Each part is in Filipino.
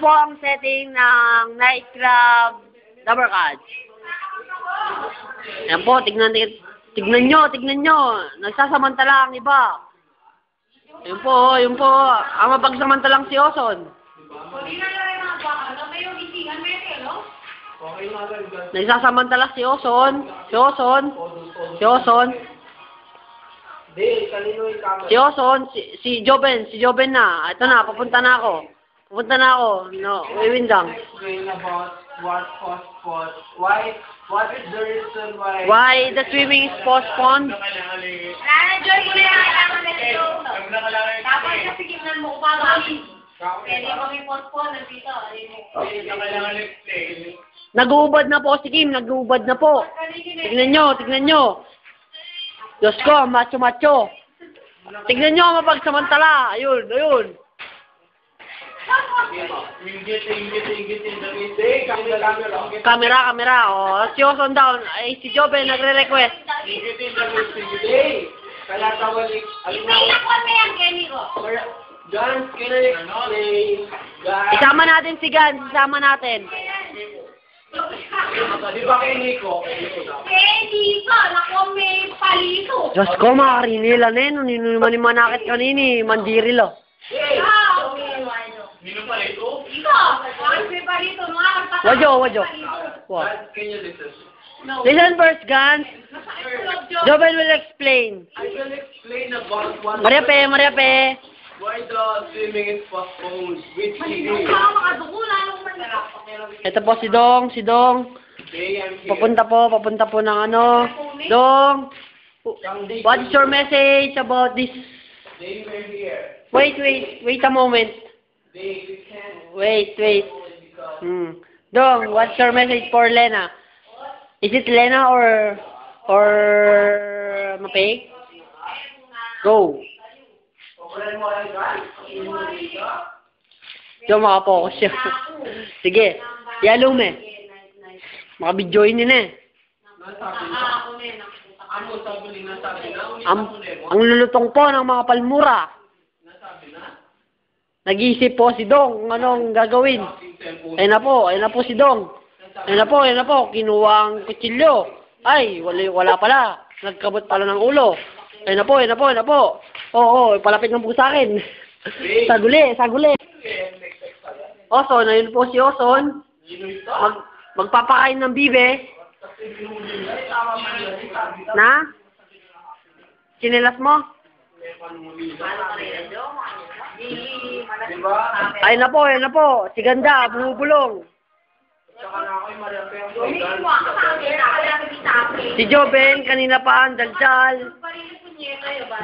po ang setting ng nightclub Rubber Catch. Ayan po, tignan nyo. Nagsasamantala ang iba. Yun po. Ang mapagsamantalang si Oson. Nagsasamantala si Oson. Si Joben na. Ito na, papunta na ako. No, Wiwindang. Explain about what is the reason Why the swimming is postponed? Joy ko na yung kailangan na dito. Tapos kasi gimnan mo ko pa kami. Pwede kami postpone nandito. Nag-uubad na po si Kim, nag-uubad na po. Tignan nyo. Diyos ko, macho. Tignan nyo, mapagsamantala. Ayun. Camera. Oh, si Oson down. Ay, si Joben nagre-request. Kaya tawalik. Explain ako na yan, Kenny ko. Guns, can I explain? Isama natin si Gans, isama natin. Di ba kay Nico? Kenny ko, naku may palito. Diyos ko, makarinila na yun. Nino naman yung manakit kanini. Mandiril, oh. Nino palito? Ikaw, bakit may palito? Wadyo. Can you listen? Listen first, Gans. Joben will explain. I will explain about what Maria Pe. why the swimming is postponed. Which he Ito po si Dong. They am here. Papunta po ng ano. Dong, what is your message about this? They were here. Wait a moment. They can Wait. Dong, what's your message for Lena? Is it Lena or Mapay? Go. Diyo makapokus siya. Sige. Yalume. Makabidyoin din eh. Ang lulutong po ng mga palmura. Nag-iisip po si Dong kung anong gagawin. Ayun na po si Dong. Ayun na po. Kinuha ang kutsilyo. Ay, wala pala. Nagkabot pala ng ulo. Ayun na po. Oo, palapit ng po sa akin. Saguli. Oson, ayun po si Oson. Magpapakain ng bibe. Na? Sinilas mo? Ayun na po. Si Ganda, bumubulong. Si Joben, kanina pa ang daldal.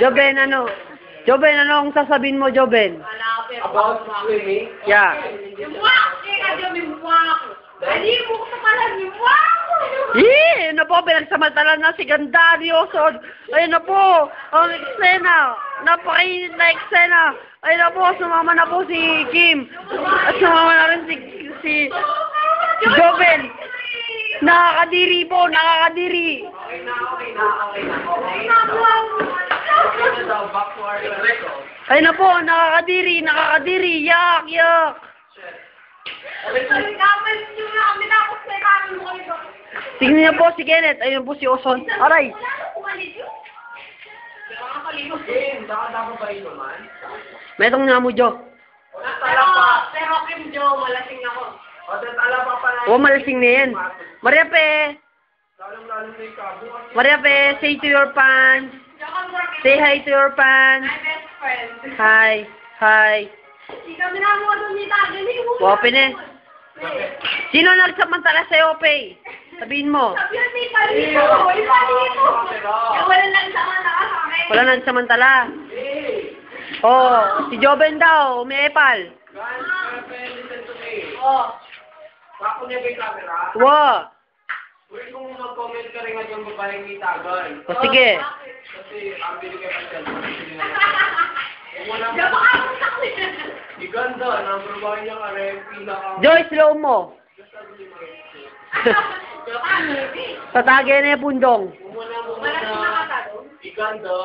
Joben, anong sasabihin mo, Joben? about swimming. Yeah. Hindi mo ko pala niwak! Ayun na po, pinagsamantala na si Ganda ni Oson. Ayun na po, ang eksena. Napakainit na eksena. Ayun na po, sumama na po si Kim. At sumama na rin si Joben. Nakakadiri po. Okay na. Ayun na po, nakakadiri. Yak. Tingnan niyo po si Kenneth. Ayun po si Oson. Aray. Metong nga mo, Jo. Pero Kim Jo, malasing ako. Malasing na yan. Maria Pe, say to your fans. Say hi to your fans. My best friend. Hi. Ikaw na mo doon ni Tagali. Open eh. Sino nagsamantala sa'yo, Pe? Sabihin mo. Sabi yun, may palito. May palito. Wala lang samantala sa akin. Wala nagsamantala. Oh, si Joben daw, may epal. Listen to me. Oh. Bako niya kay camera. Wow. Pwede kung mag-comment ka rin at yung babaeng ni Tagal. O sige. Kasi ang binigay pa siya. Iganda, number 1 yung RMP na Joy, slow mo. Tatagay na yung pundong. Iganda.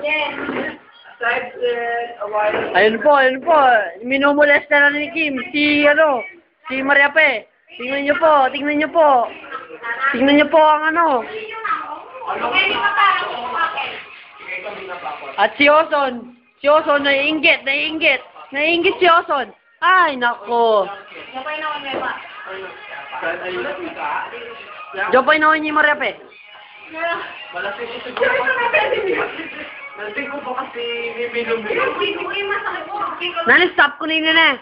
Yes. Ayun po. Minumulesta na ni Kim. Si Maria Pe. Tingnan niyo po. Tingnan niyo po ang ano. At si Oson. Si Oson, naiinggit si Oson. Ay, nako. Jopay na ni Maria Pe. Nanti ko pa kasi may bilog. Nani, stop ko na yun na.